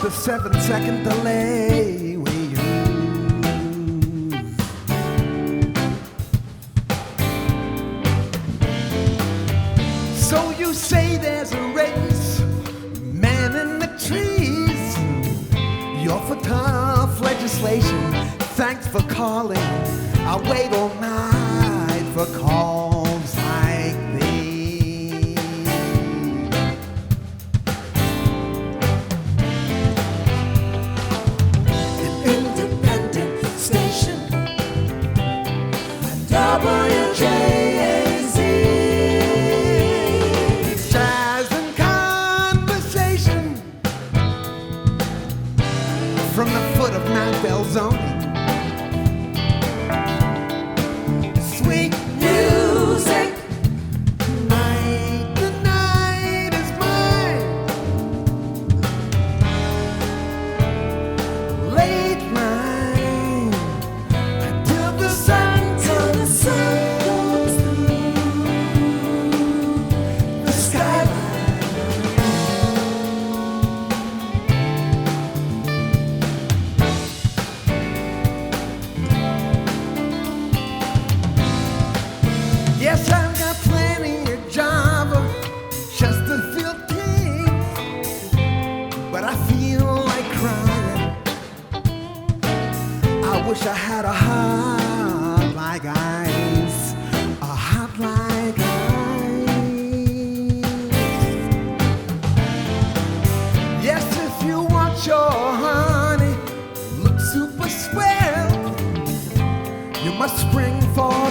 the 7-second delay we use. So you say there's a race, man in the trees. You're for tough legislation, thanks for calling. I'll wait all night for calls like these.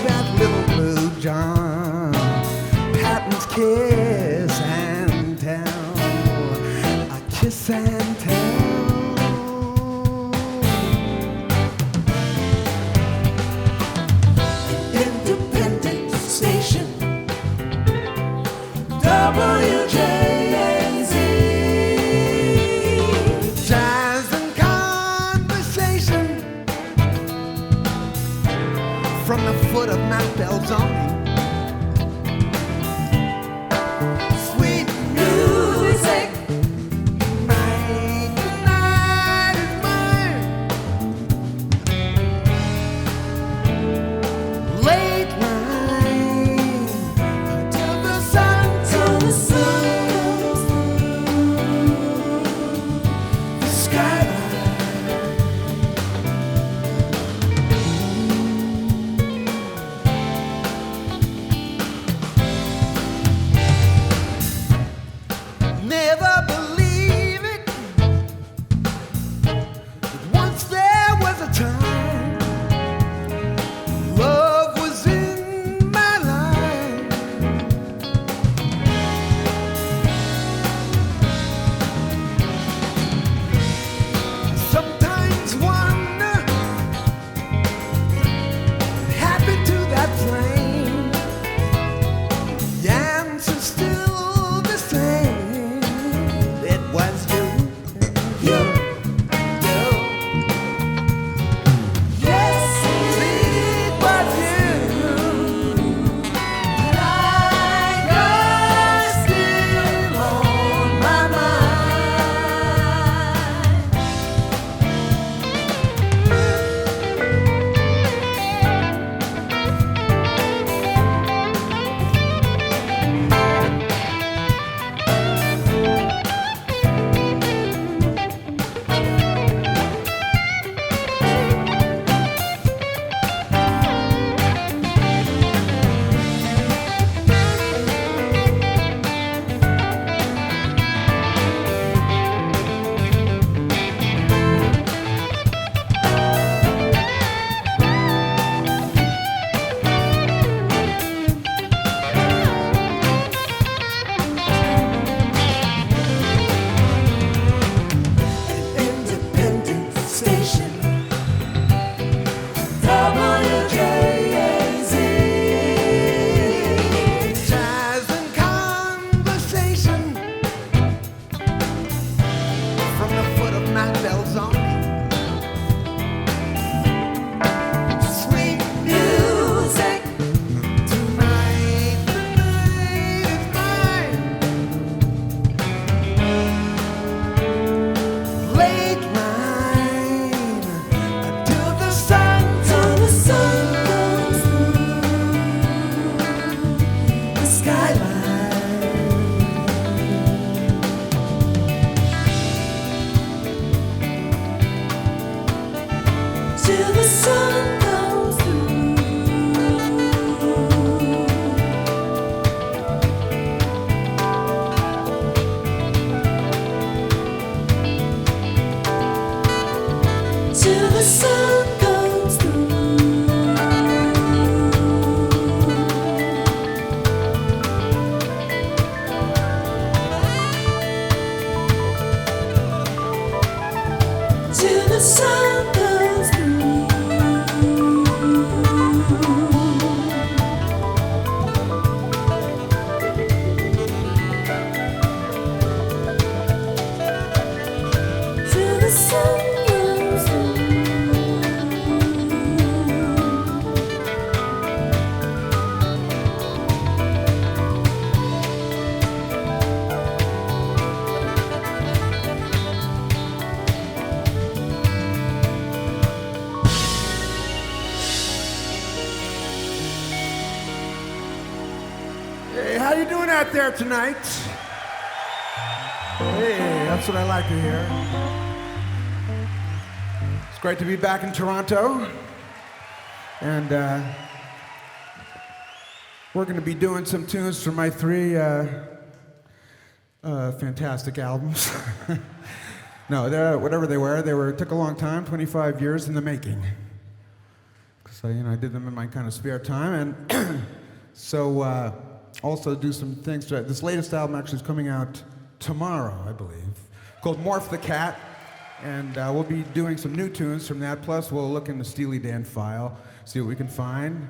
that little blue John Patton's kiss and tell, a kiss and tell. Independent station, WJAZ, jazz and conversation from the foot of Mount Belzoni. Sweet music, night, the night is mine. Late night, till the sun comes through the skyline. Never believe it, but once there was a time love was in my life. Sometimes wonder what happened to that flame. The answer's still the same. It was you. Yes, it was you. And you're still on my independent station, WJAZ, jazz and conversation from the foot of Mount Belzoni. Sweet music, tonight the night is mine. Late night until the sun comes through the skyline. Till the sun comes through. Till the sun comes through. Till the sun comes through. Till the sun comes through. Hey, how you doing out there tonight? Hey, that's what I like to hear. It's great to be back in Toronto. And we're going to be doing some tunes from my three fantastic albums. No, whatever they were, took a long time, 25 years in the making. So, I did them in my kind of spare time. And so also do some things. This latest album actually is coming out tomorrow, I believe, called Morph the Cat. And we'll be doing some new tunes from that. Plus, we'll look in the Steely Dan file, see what we can find.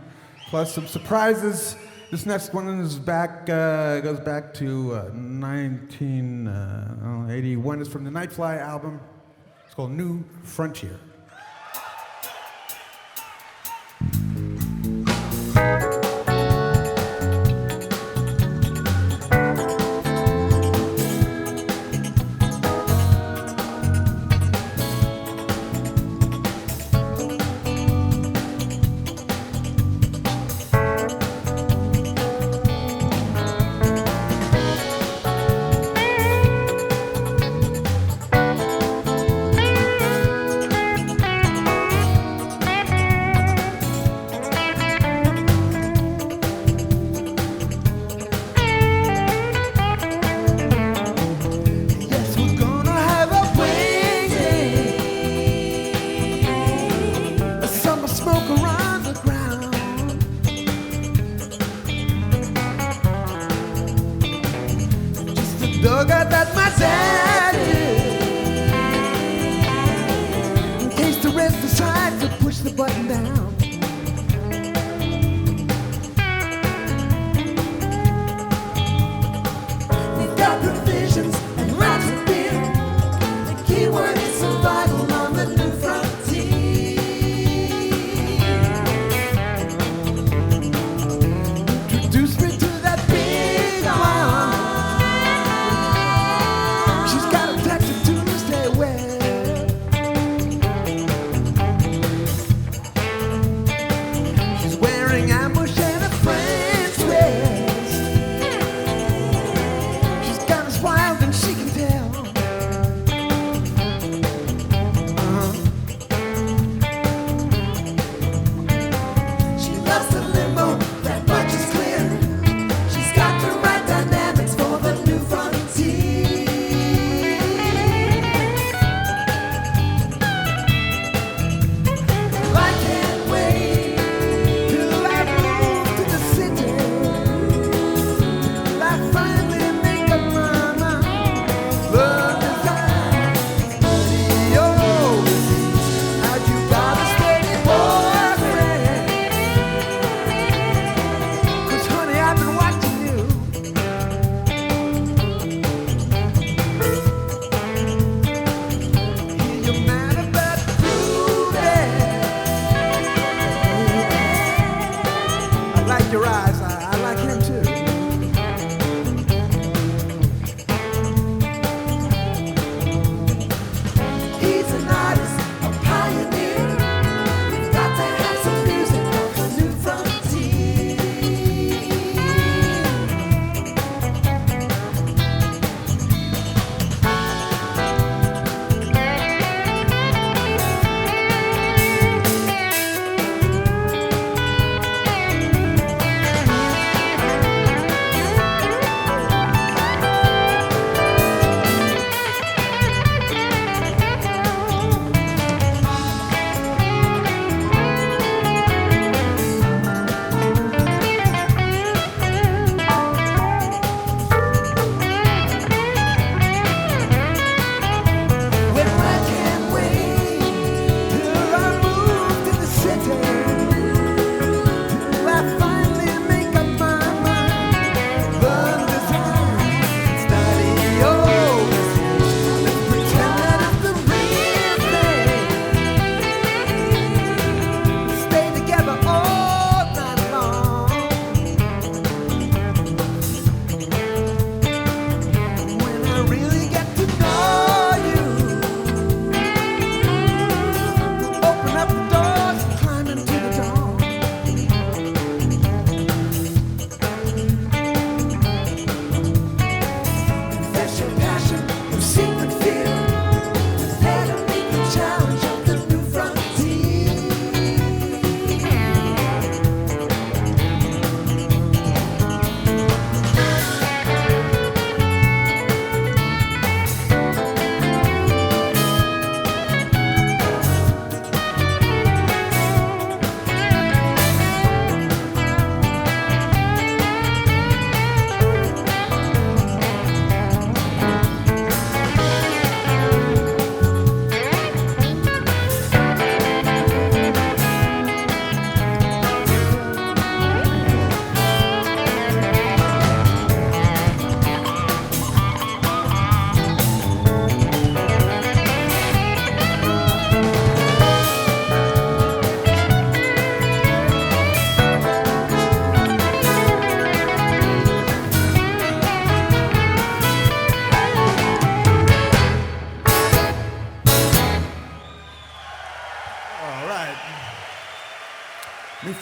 Plus, some surprises. This next one is goes back to 1981. It's from the Nightfly album. It's called New Frontier.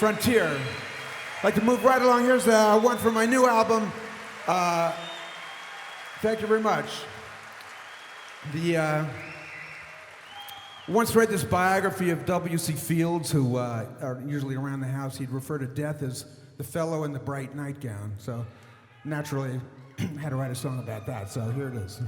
Frontier. I'd like to move right along. Here's one from my new album. Thank you very much. Once read this biography of W.C. Fields, who are usually around the house. He'd refer to death as the fellow in the Brite Nitegown. So naturally, had to write a song about that. So here it is.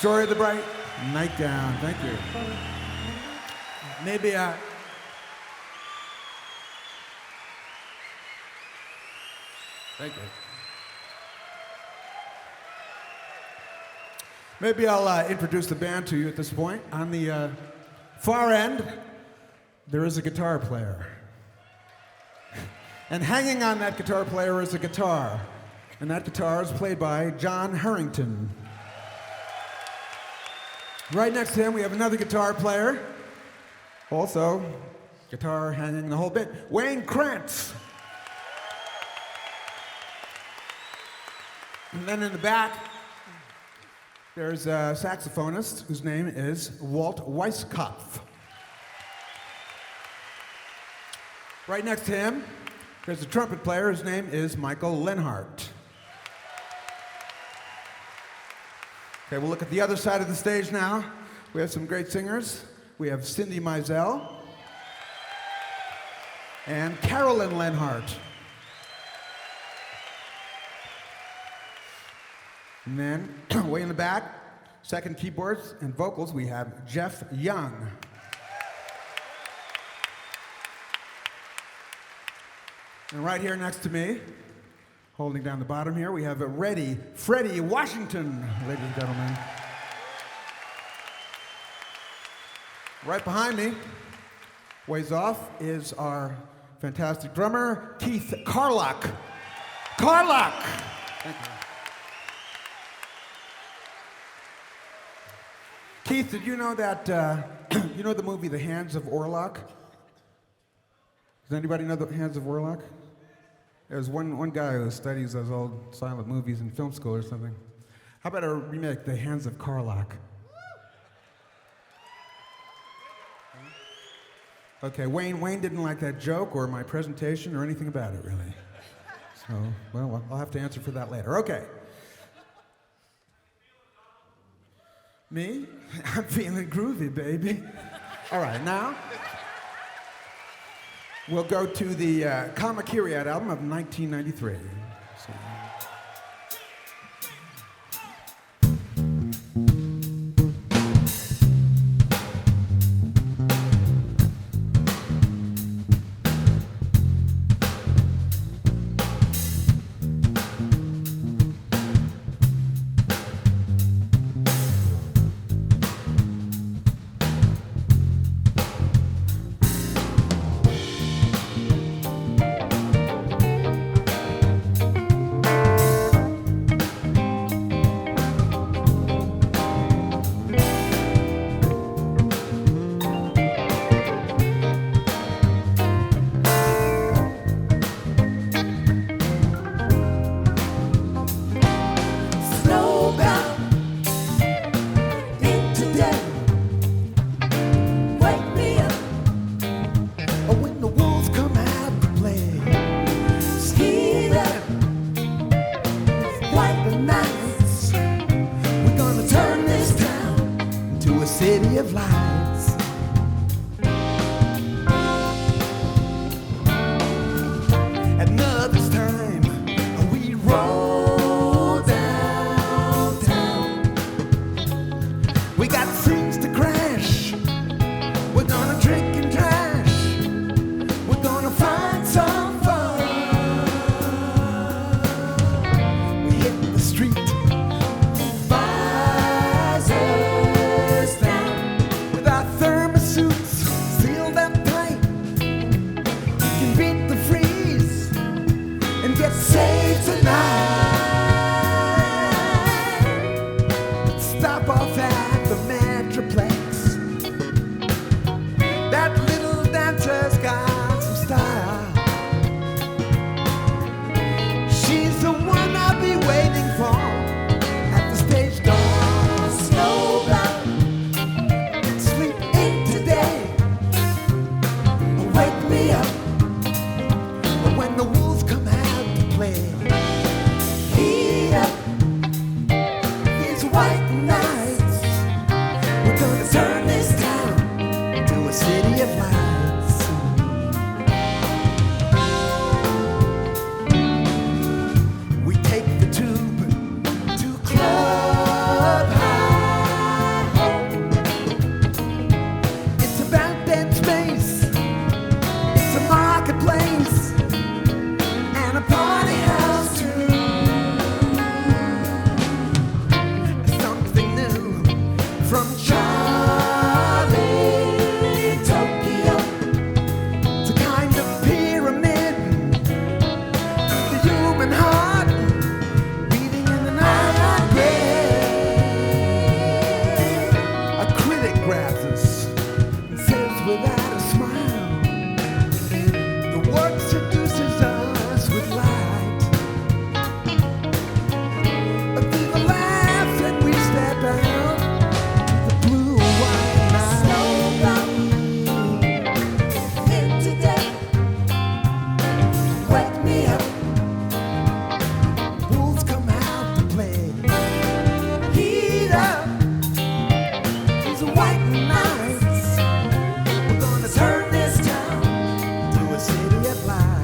Story of the Brite Nitegown. Thank you. Maybe Thank you. Maybe I'll introduce the band to you at this point. On the far end, there is a guitar player. And hanging on that guitar player is a guitar. And that guitar is played by John Harrington. Right next to him, we have another guitar player. Also, guitar hanging the whole bit. Wayne Krantz. And then in the back, there's a saxophonist whose name is Walt Weiskopf. Right next to him, there's a trumpet player whose name is Michael Lenhart. Okay, we'll look at the other side of the stage now. We have some great singers. We have Cindy Mizell and Carolyn Lenhart. And then, way in the back, second keyboards and vocals, we have Jeff Young. And right here next to me, holding down the bottom here, we have Freddie Washington, ladies and gentlemen. Right behind me, ways off, is our fantastic drummer, Keith Carlock. Carlock! Thank you. Keith, did you know that, you know the movie The Hands of Orlock? Does anybody know The Hands of Orlock? There's one guy who studies those old silent movies in film school or something. How about a remake, The Hands of Carlock? Okay, Wayne didn't like that joke or my presentation or anything about it, really. So, well, I'll have to answer for that later. Okay. Me? I'm feeling groovy, baby. All right, now we'll go to the Kamakiriad album of 1993. So. white nights. We're gonna turn this town to a city of lights.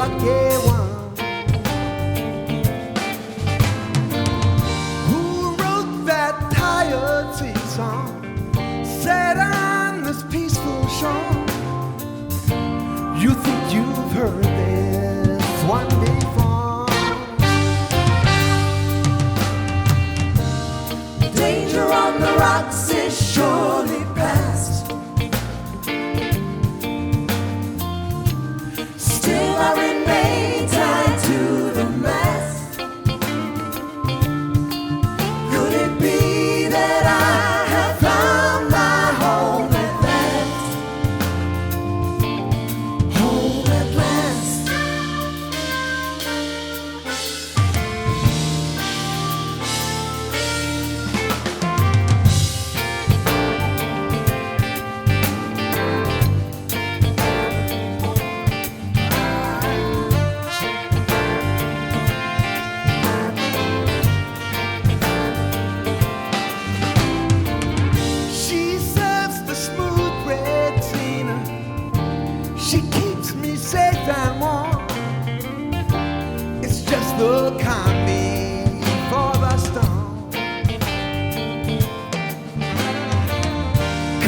lucky one. Who wrote that tired sea song? Set on this peaceful shore. You think you've heard this one before? Danger on the rocks is surely past. Still I remain tied to the mast. Could it be that I have found my home at last? Home at last. She serves the smooth red Tina. She keeps me safe and warm. It's just the calm before the storm.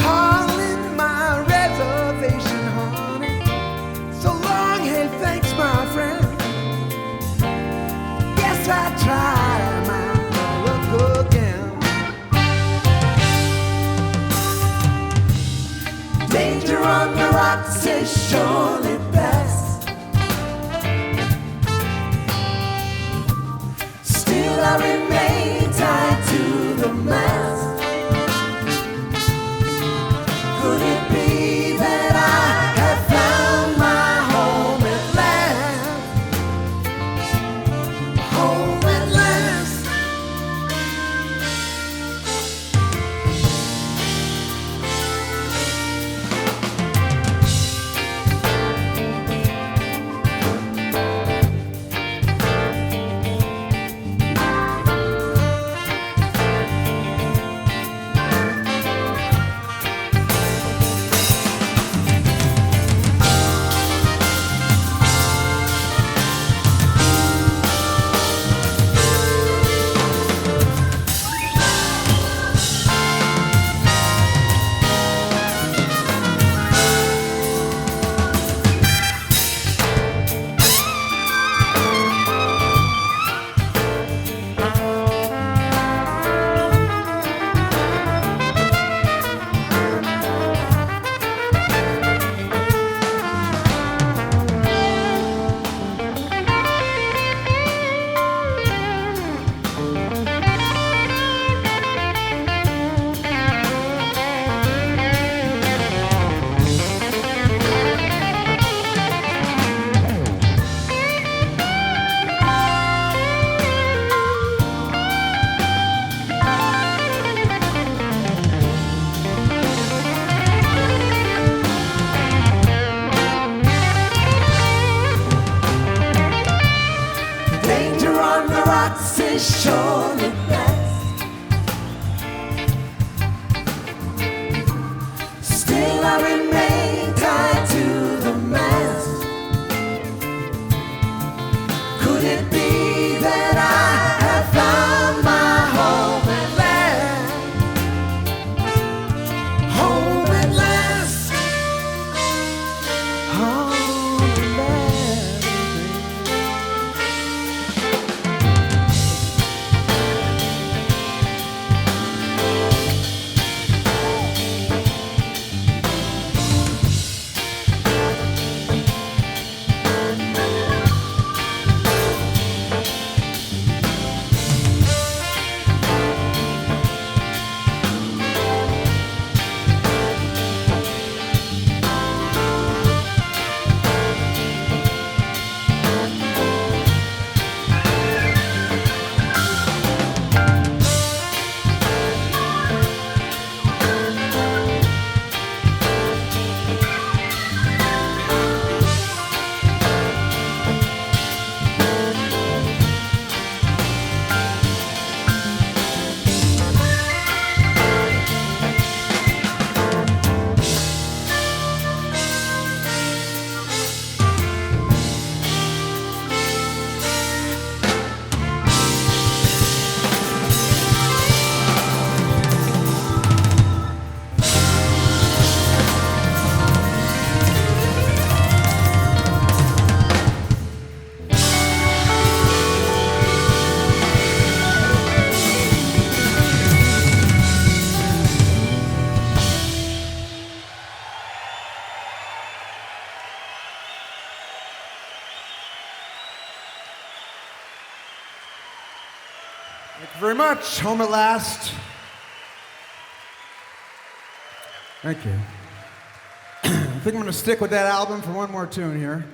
Calling my reservation, honey. So long, hey, thanks, my friend. Guess I try my luck again. Danger on the rocks is surely best. Still I remain tied to the mast. Could it be that I have found my home at last? Home at last. Danger on the rocks is surely best. Still I remain tied to the mast. Could it be that I have found my home at last? Home at last. Home at last. very much. Home at last. Thank you. I think I'm going to stick with that album for one more tune here.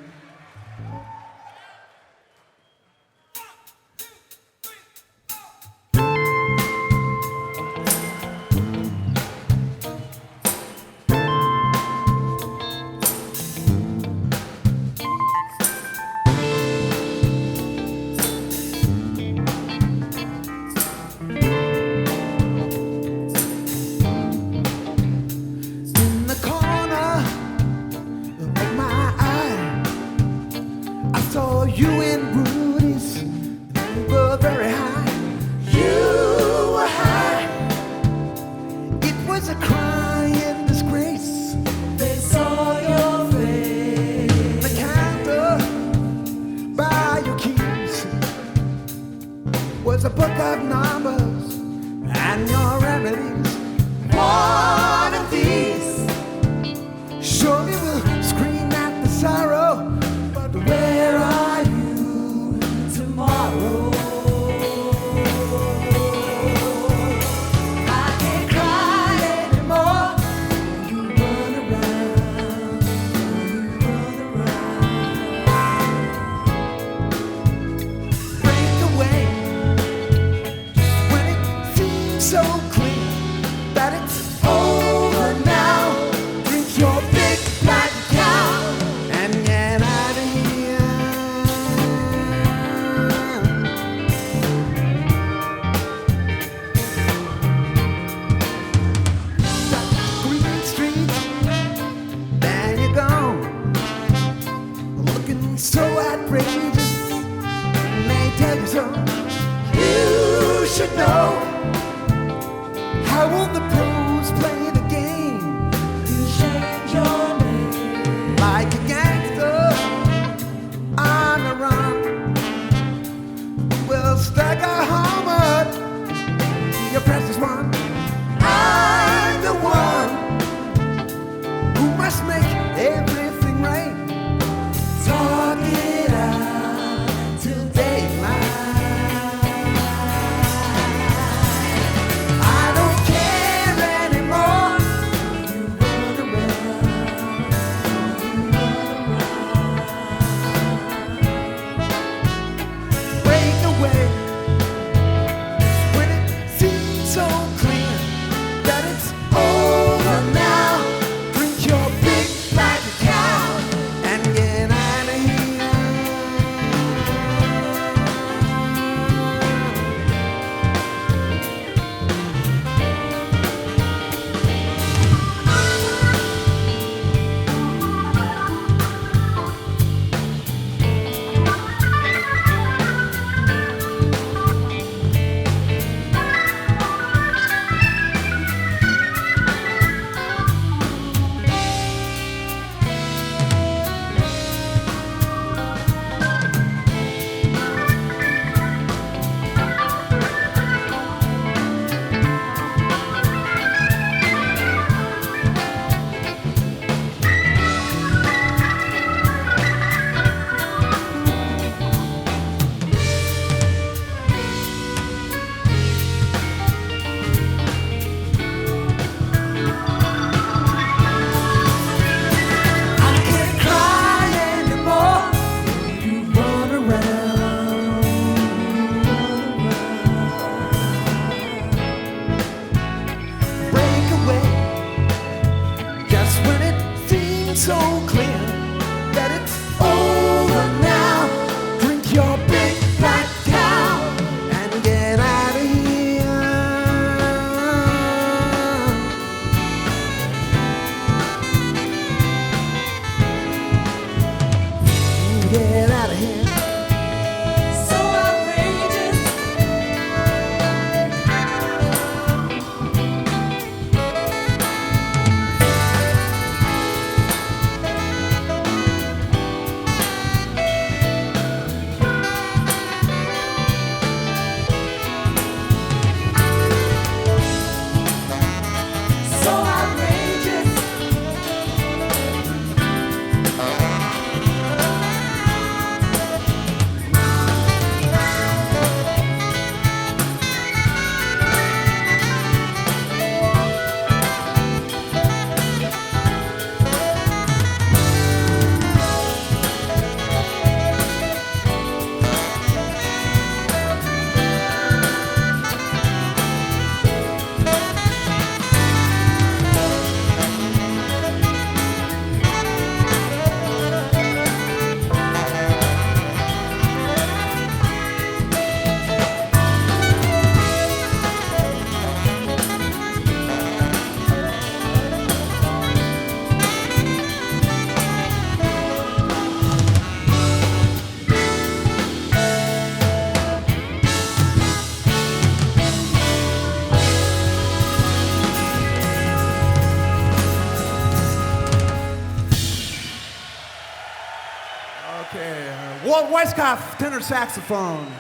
Walt Weisskopf, tenor saxophone.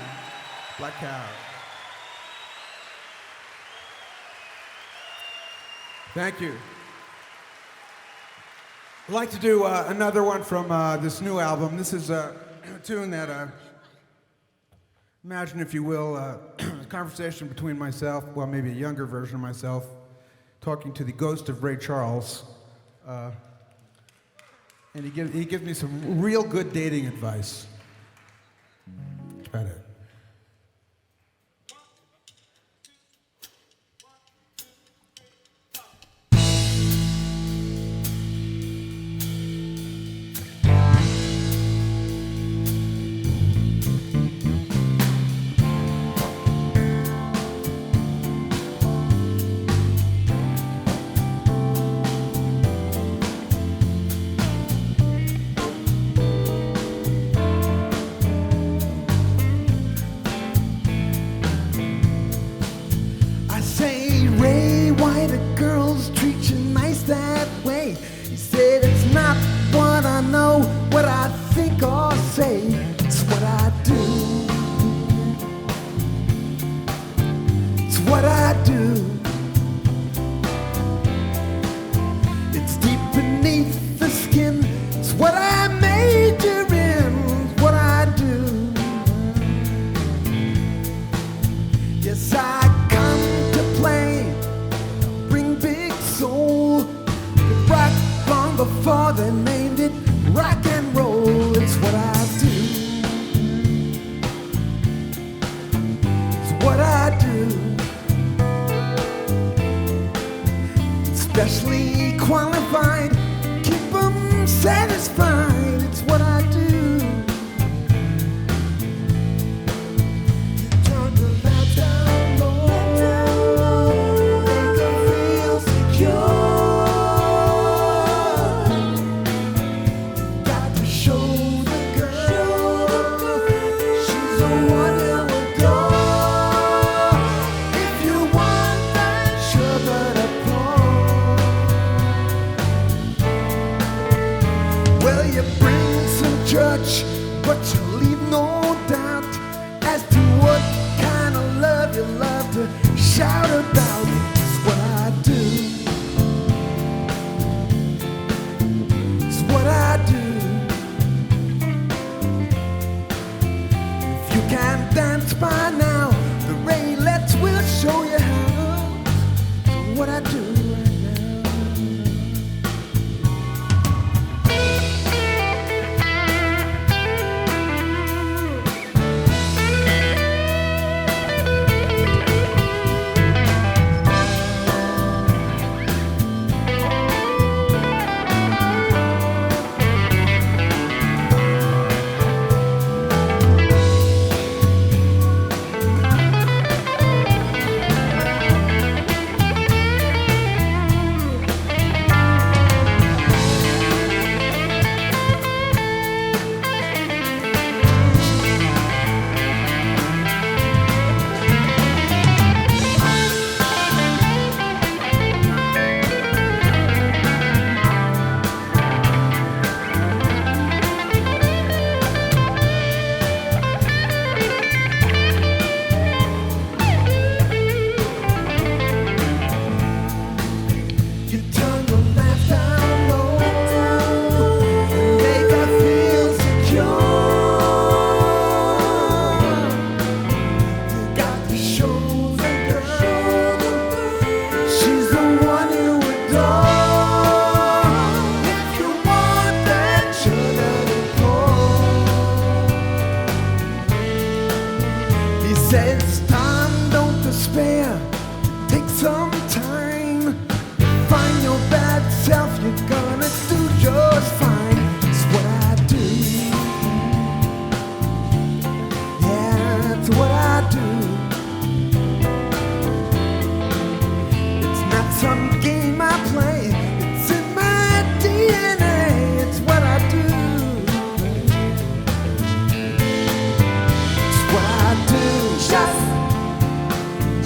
Black Cow. Thank you. I'd like to do another one from this new album. This is a tune that, imagine if you will, a conversation between myself, well maybe a younger version of myself, talking to the ghost of Ray Charles. And he gives me some real good dating advice. That's about it.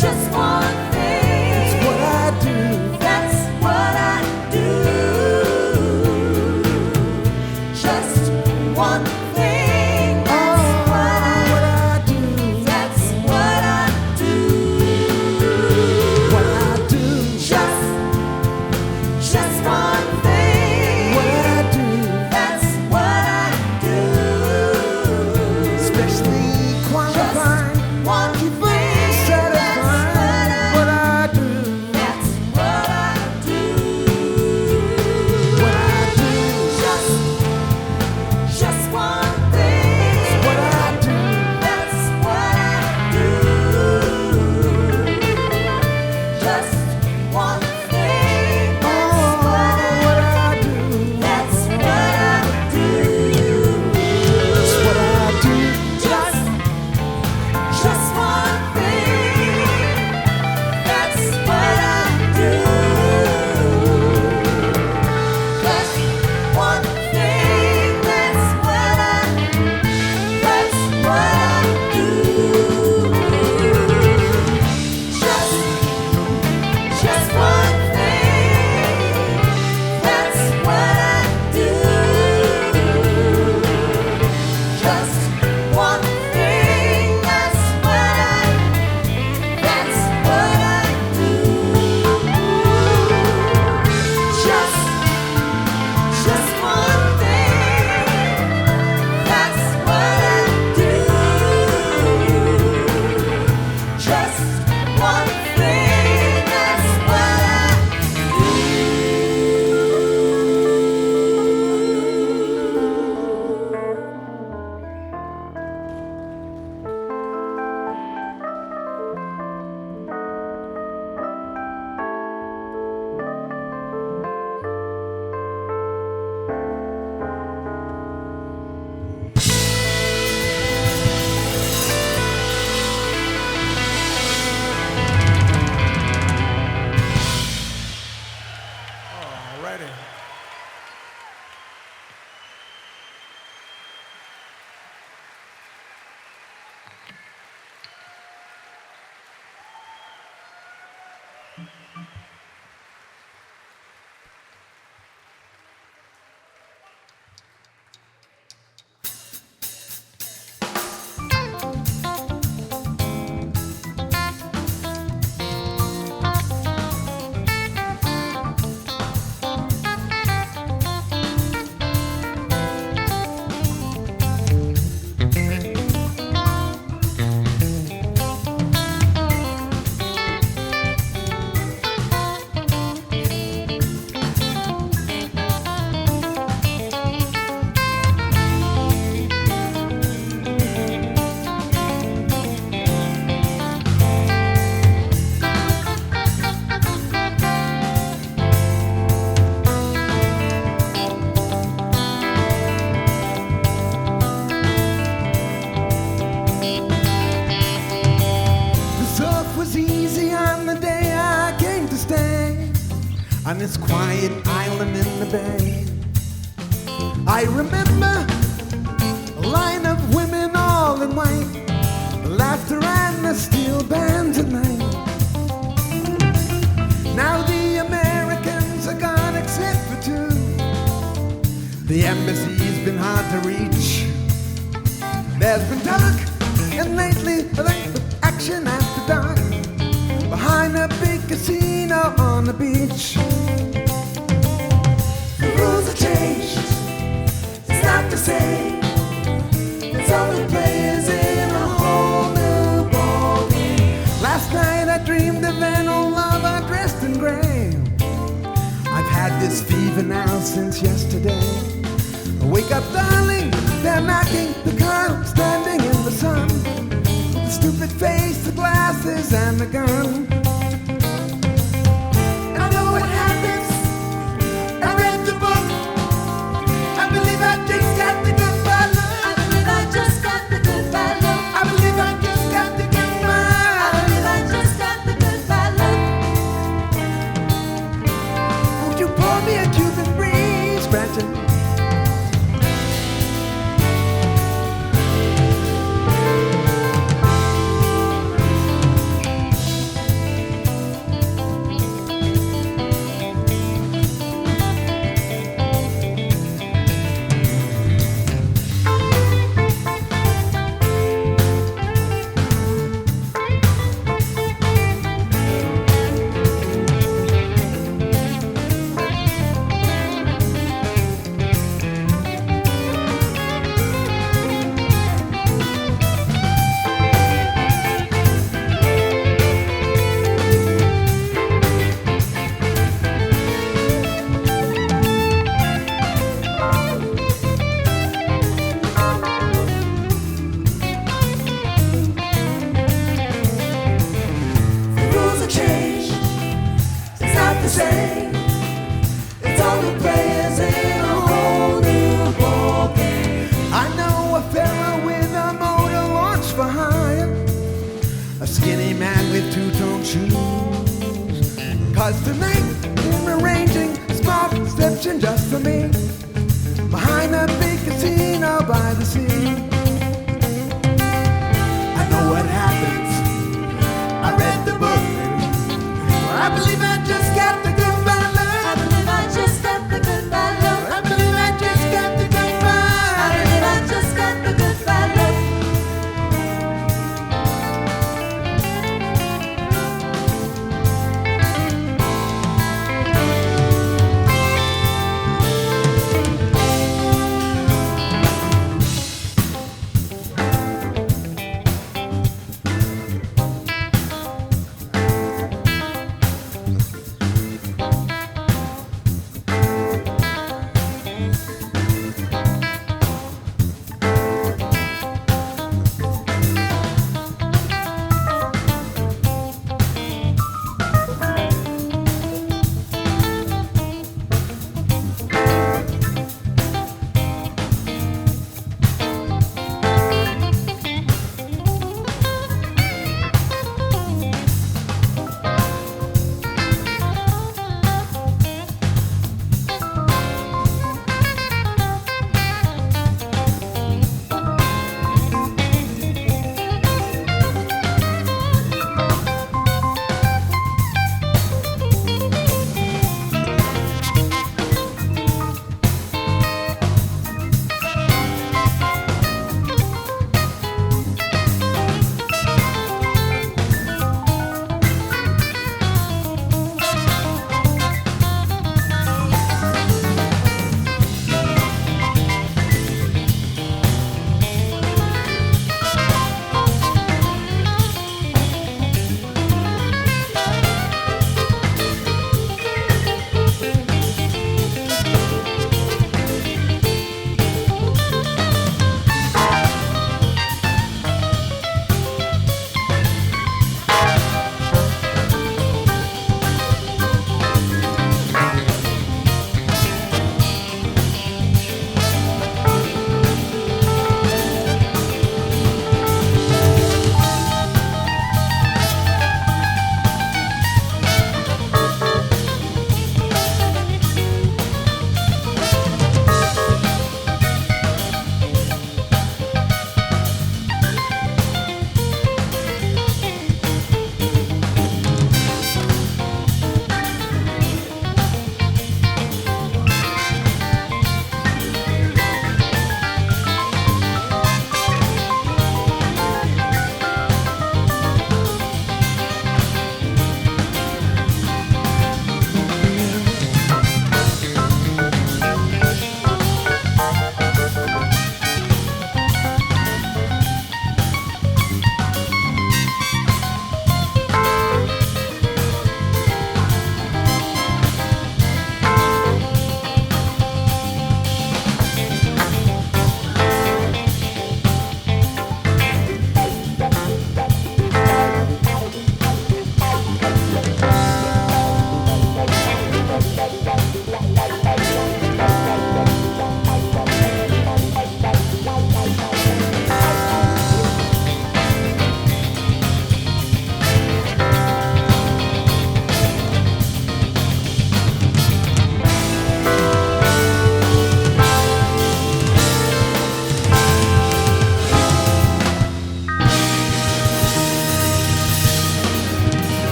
Just one thing. It's what I do. That's what I do. On this quiet island in the bay, I remember a line of women all in white, the laughter and the steel band tonight. Now the Americans are gone except for two. The embassy's been hard to reach. There's been talk, and lately action after dark, behind a big casino on the beach. The rules have changed, it's not the same. It's only players in a whole new ballgame. Last night I dreamed of an old lover dressed in gray. I've had this fever now since yesterday. Wake up, darling, they're knocking, the car standing in the sun. The stupid face, the glasses, and the gun. I know what happens, I read the book. I believe I just got the good bad look. I believe I just got the good bad look. I believe I just got the good bad. I believe I just got the good bad look. Won't you pour me a Cuban breeze, Branton?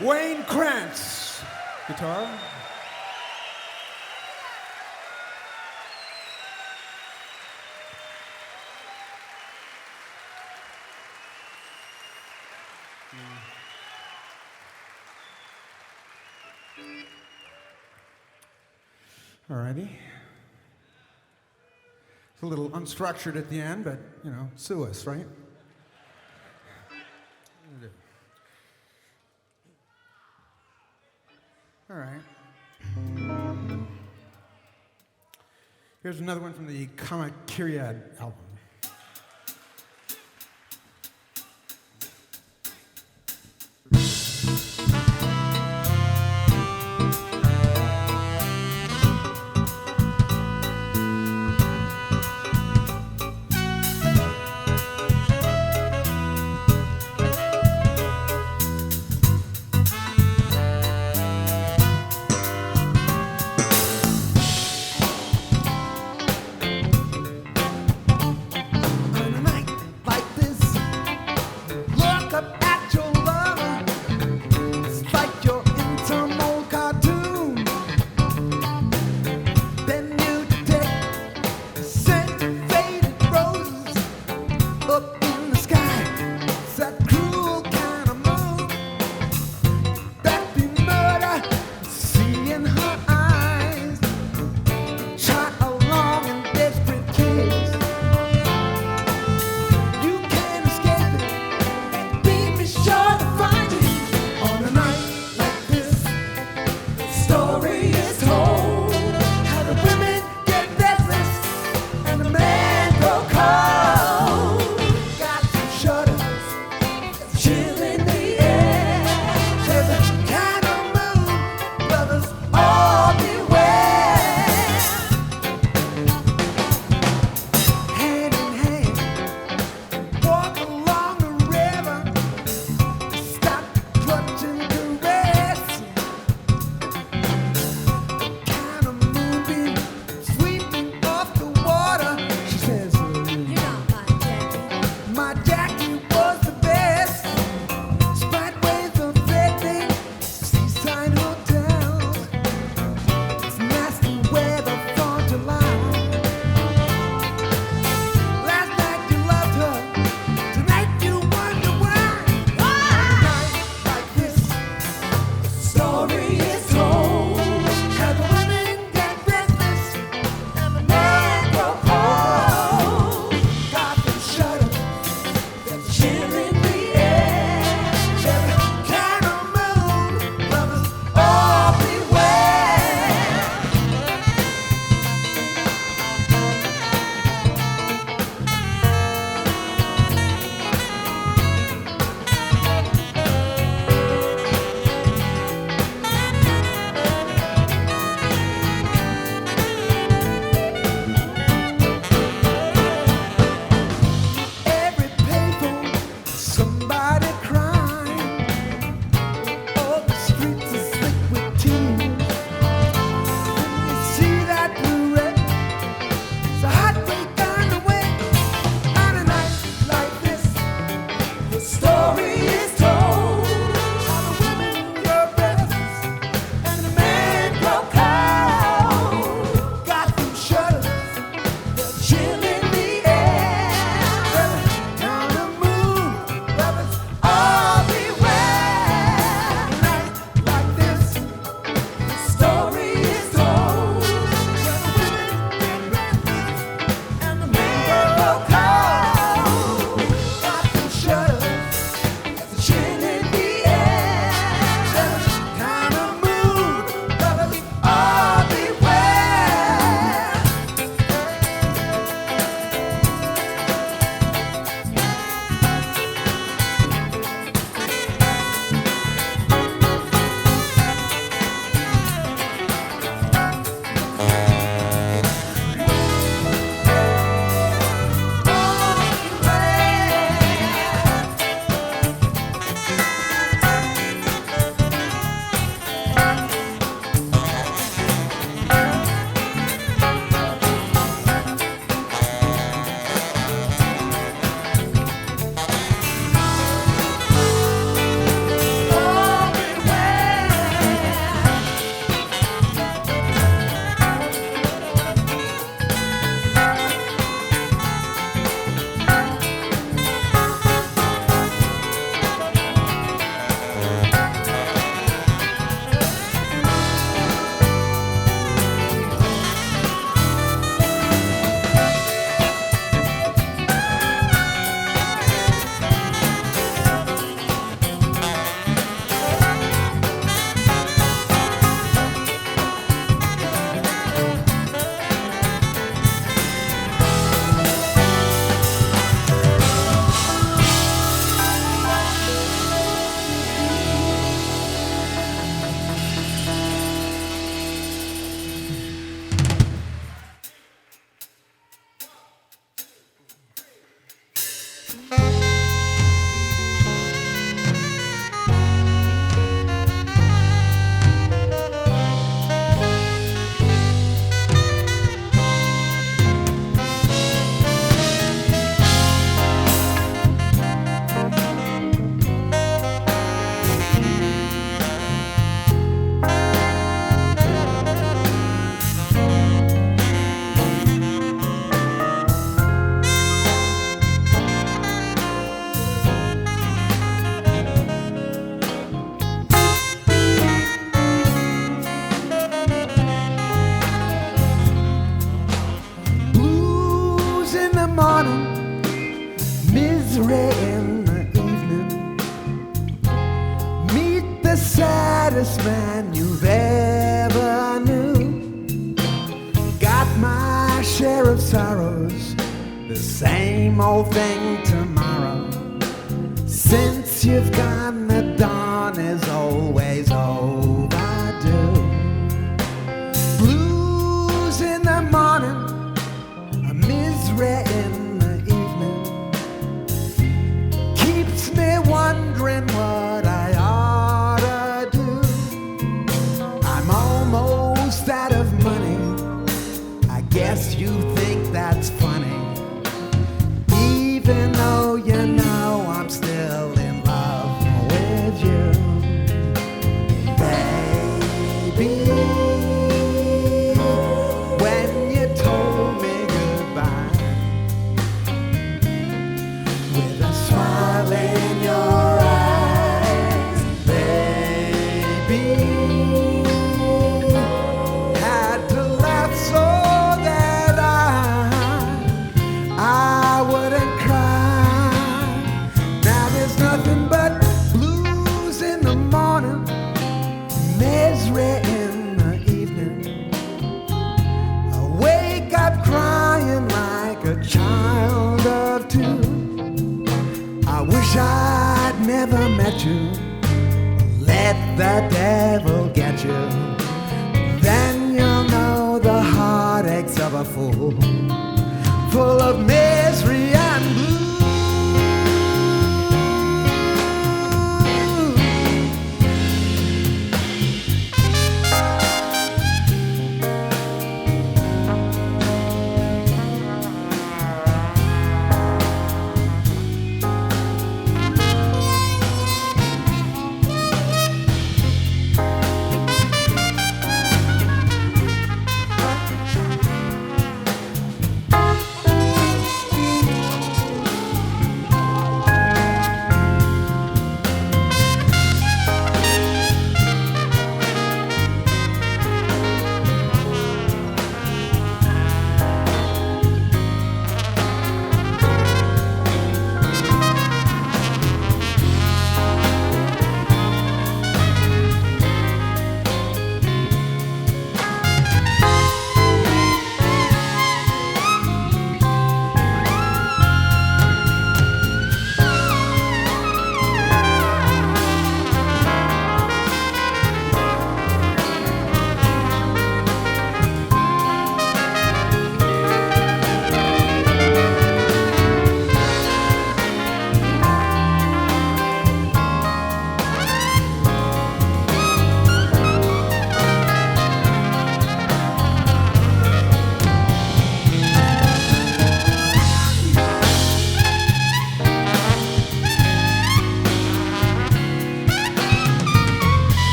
Wayne Krantz, guitar. Alrighty. It's a little unstructured at the end, but, you know, sue us, right? All right. Here's another one from the Kyriad album. morning, misery in the evening. Meet the saddest man you've ever knew. Got my share of sorrows, the same old thing tomorrow. Since you've gone, the dawn is always overdue. Blues in the morning, a misery in the evening. Keeps me wondering what I ought to do. I'm almost out of money. I guess you think that's funny. Even though you know I'm still in love with you, baby. When you told me goodbye, with a smile in your eyes, baby, had to laugh so that I wouldn't cry. Now there's nothing but blues in the morning, misery in the evening. I wake up crying like a child of two. I wish I'd never met you. Let the devil get you. Then you'll know the heartaches of a fool, full of misery and blue.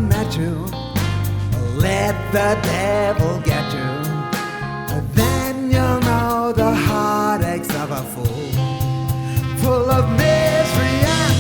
met you. Let the devil get you. Then you'll know the heartaches of a fool, full of misery and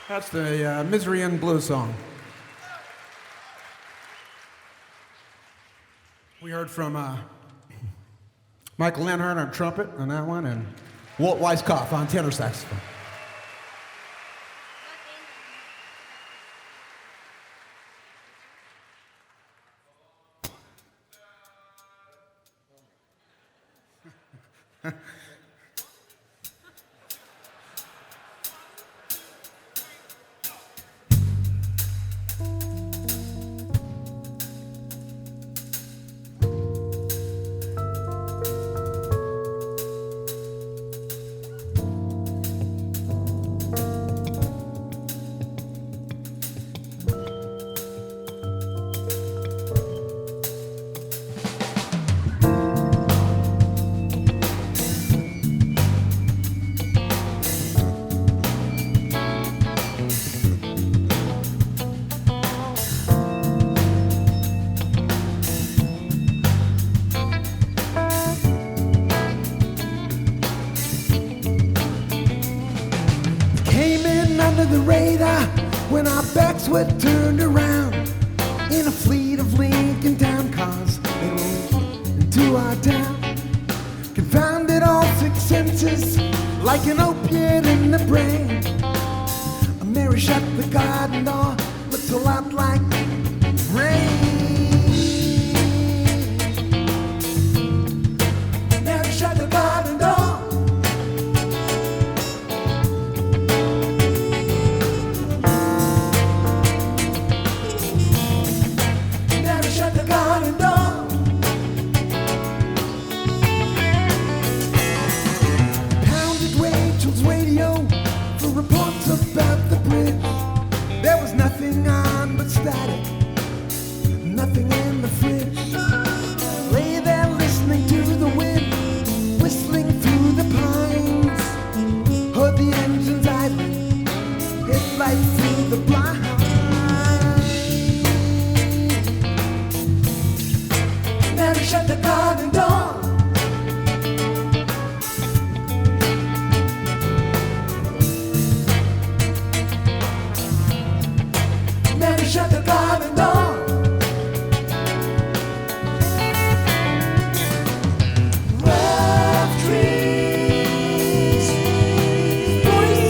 that's the Misery and Blue song. We heard from Michael Lenhart on trumpet on that one, and Walt Weiskopf on tenor saxophone. The radar when our backs were turned around in a fleet of Lincoln Town cars they rolled into our town, confounded all six senses like an opiate in the brain. Mary shut the garden door, looked a lot like rain. Mary shut the garden door. About the bridge, there was nothing on but static, nothing in the fridge. Lay there listening to the wind, whistling through the pines. Heard the engines idling, headlights through the blinds. Mary shut the garden door. Shut the garden door. Rough trees, voices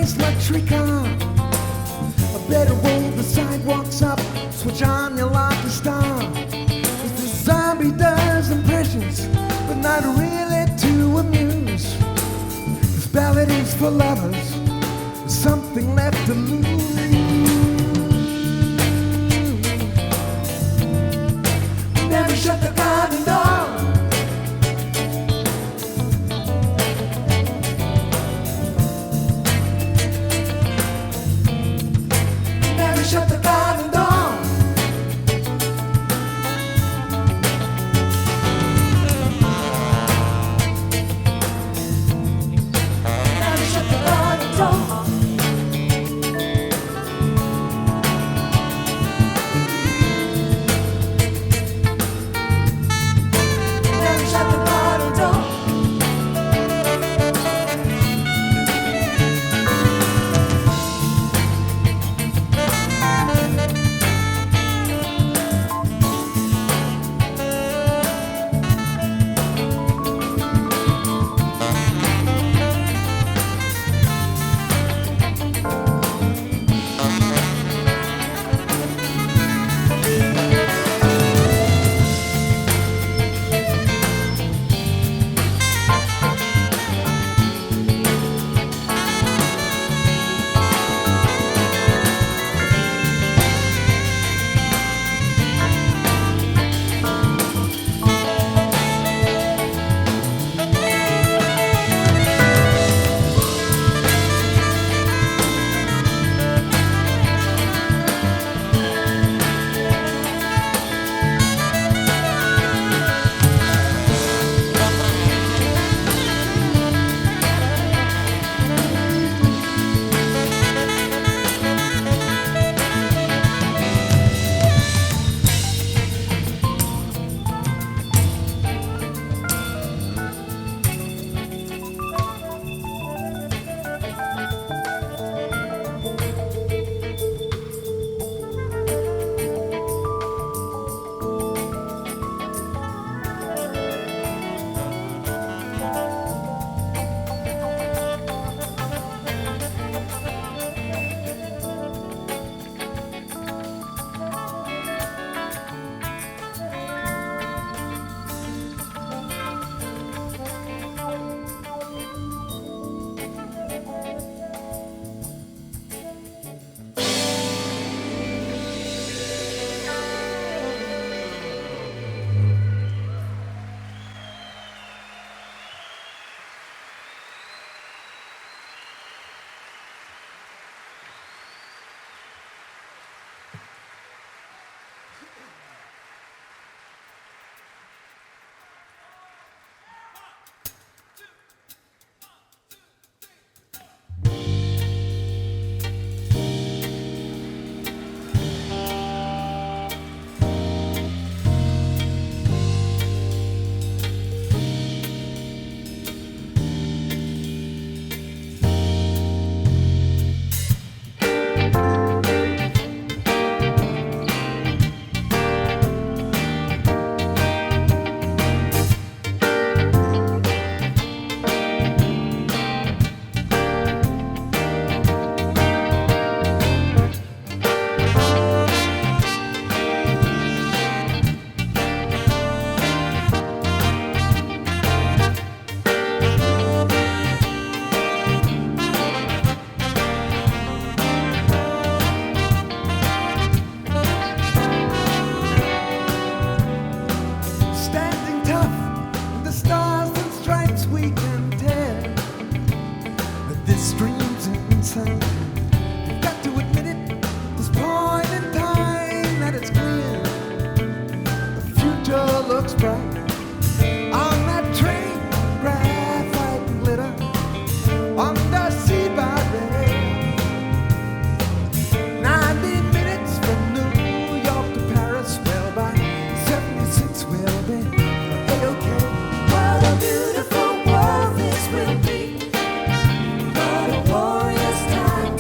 raise my tree car. I better roll the sidewalks up, switch on your lucky star. Cause the zombie does impressions, but not really to amuse. This ballad is for lovers, something left to lose. Never shut the garden door. Never shut the garden door. Never shut the garden door. Time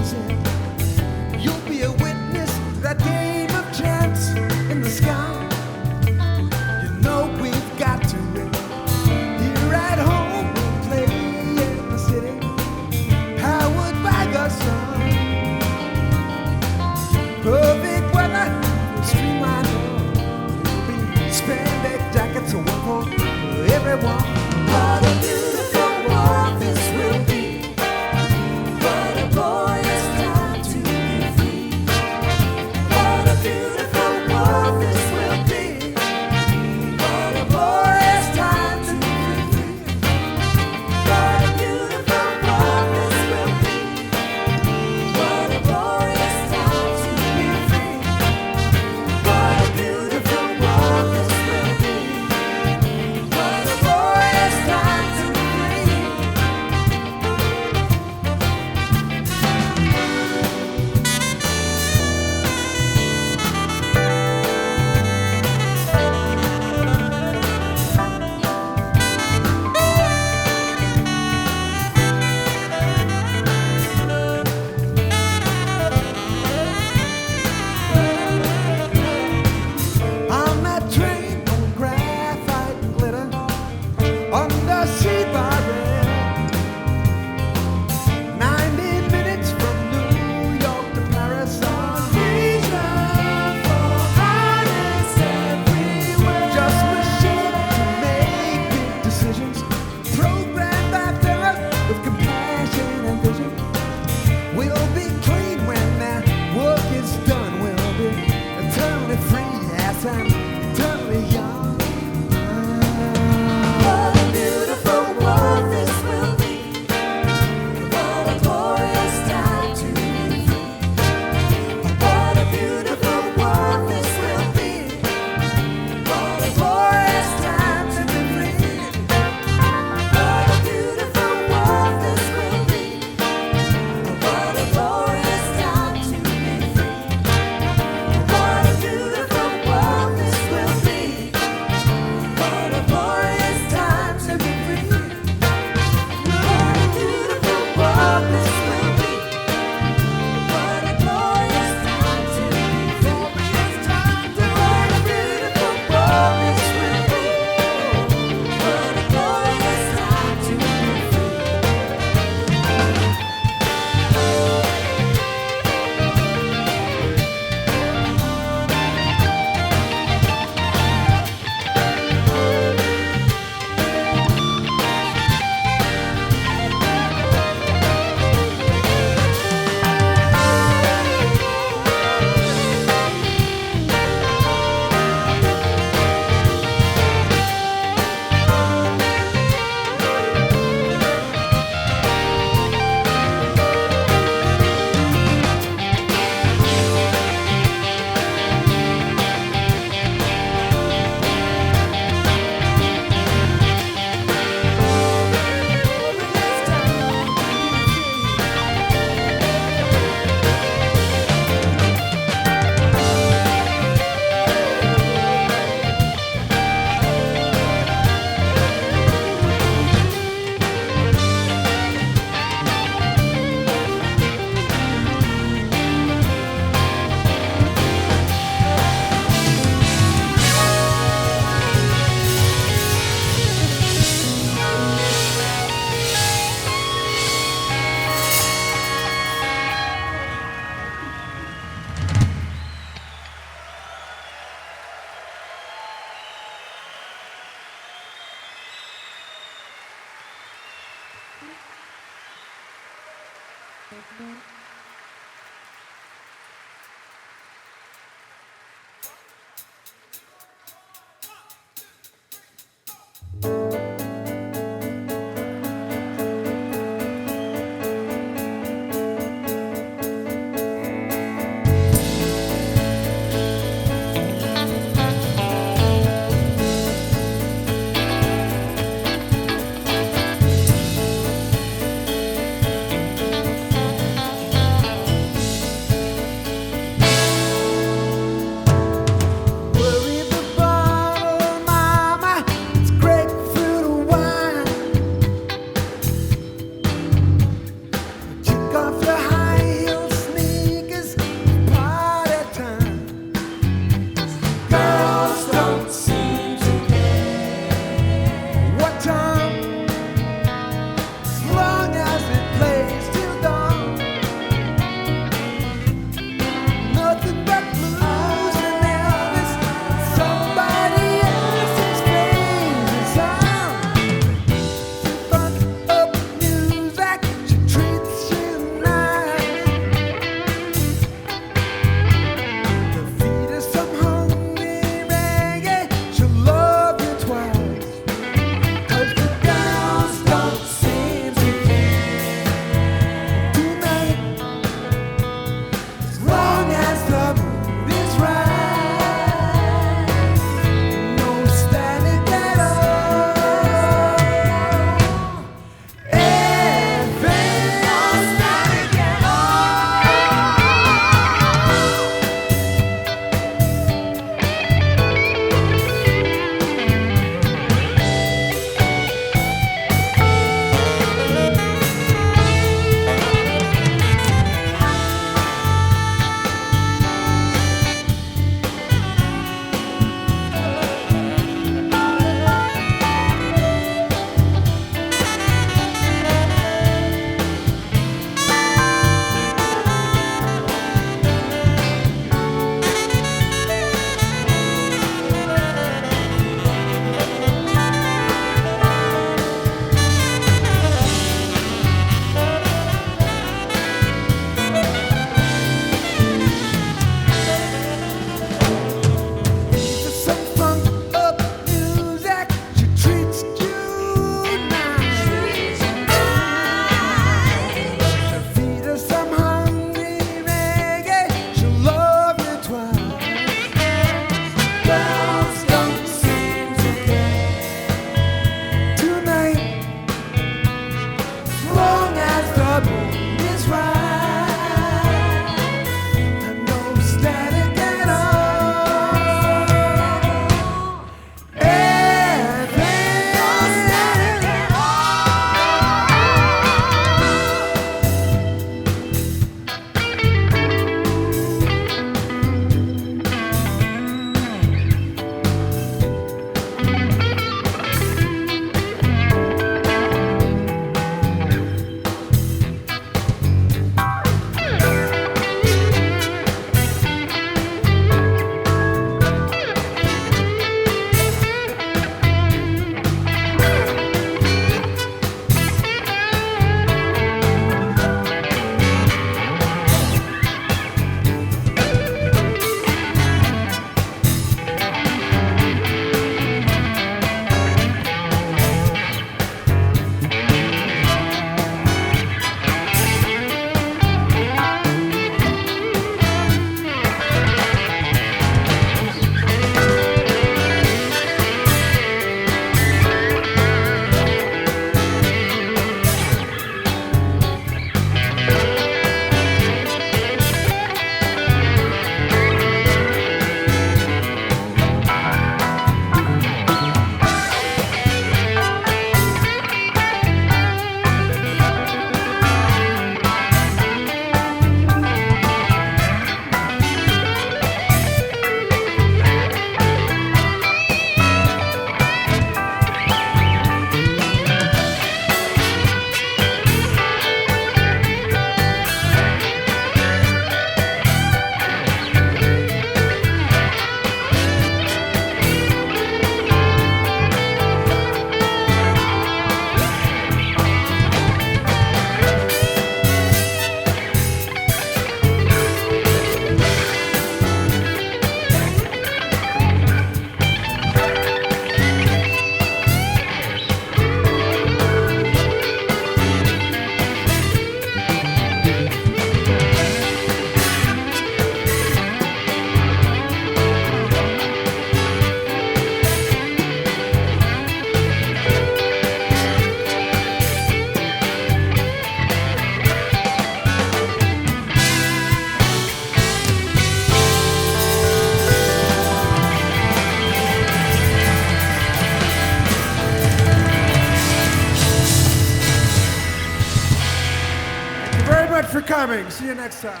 coming. See you next time.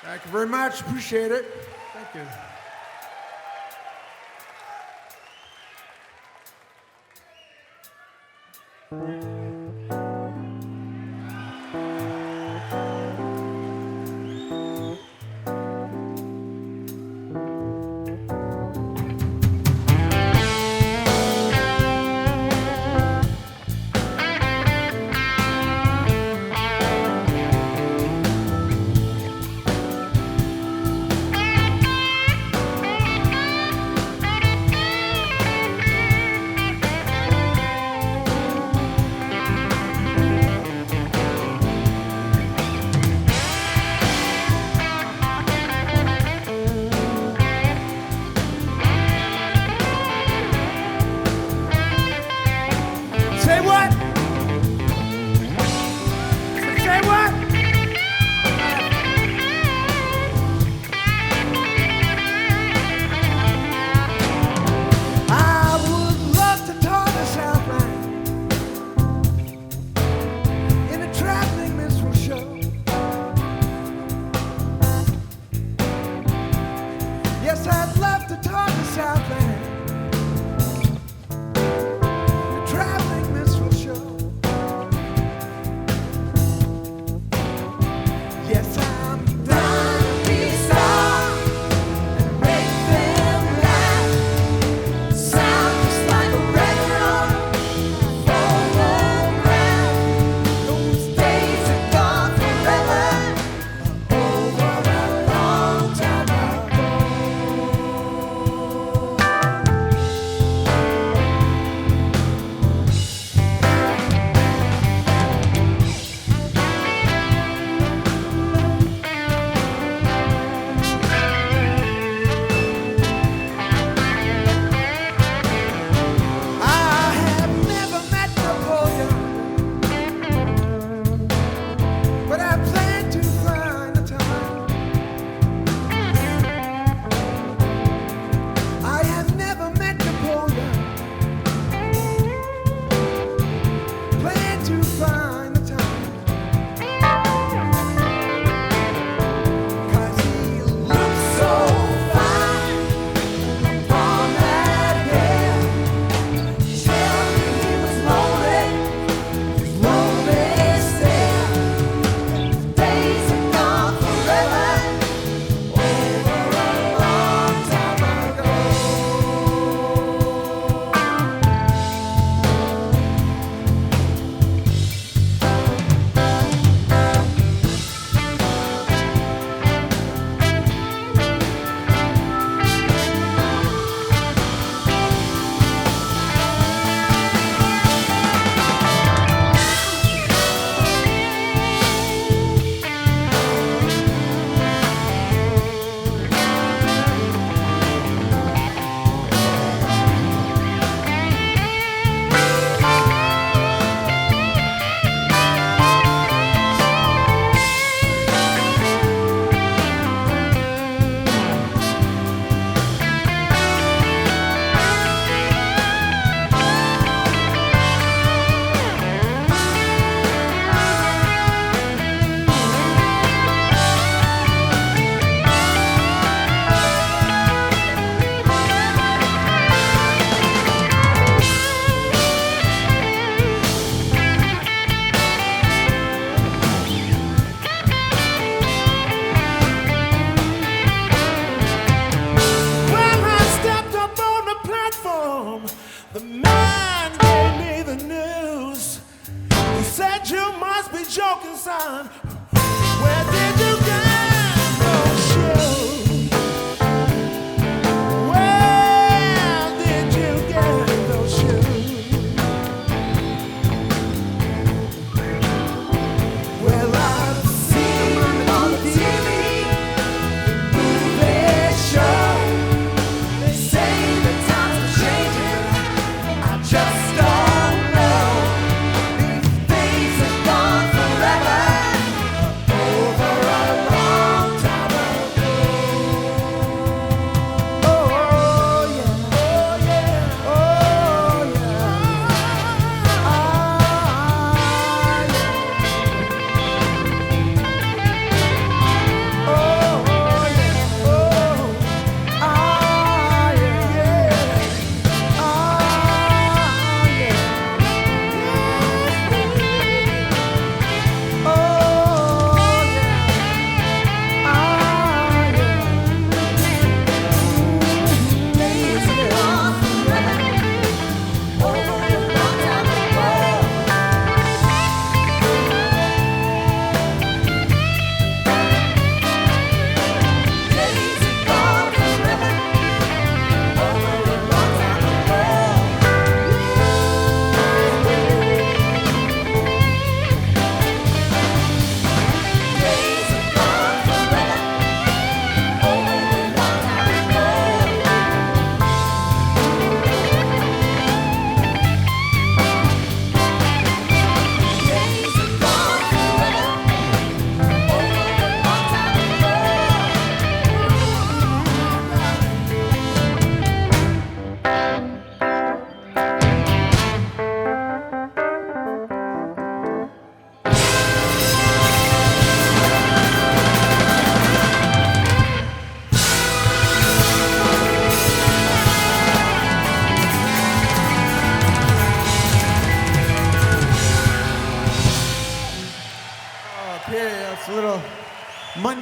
Thank you very much. Appreciate it. Thank you.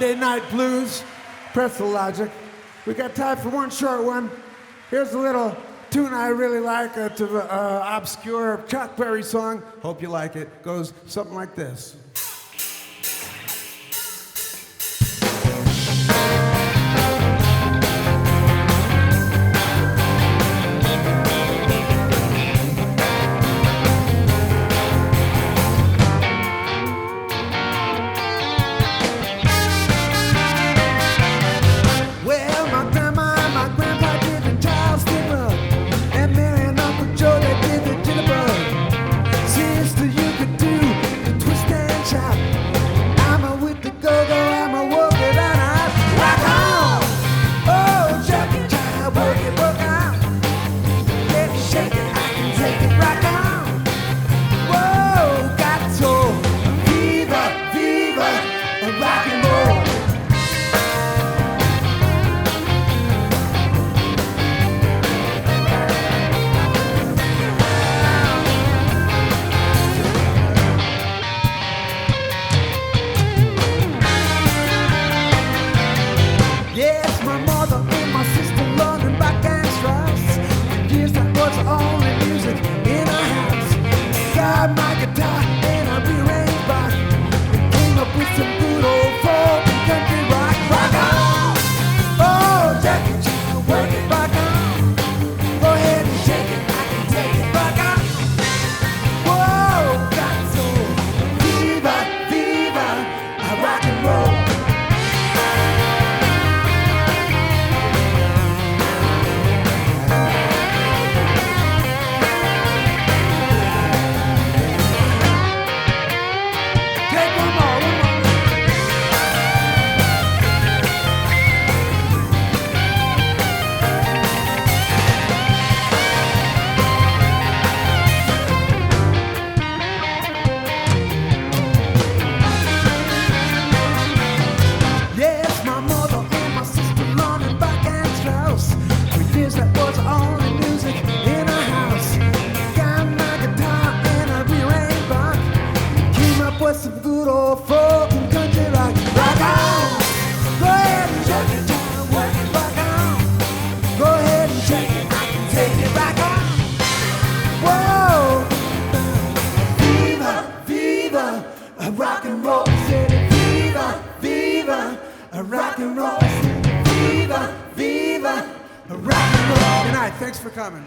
Friday Night Blues, Pretzel Logic. We got time for one short one. Here's a little tune I really like. It's an obscure Chuck Berry song. Hope you like it. Goes something like this. Thanks for coming.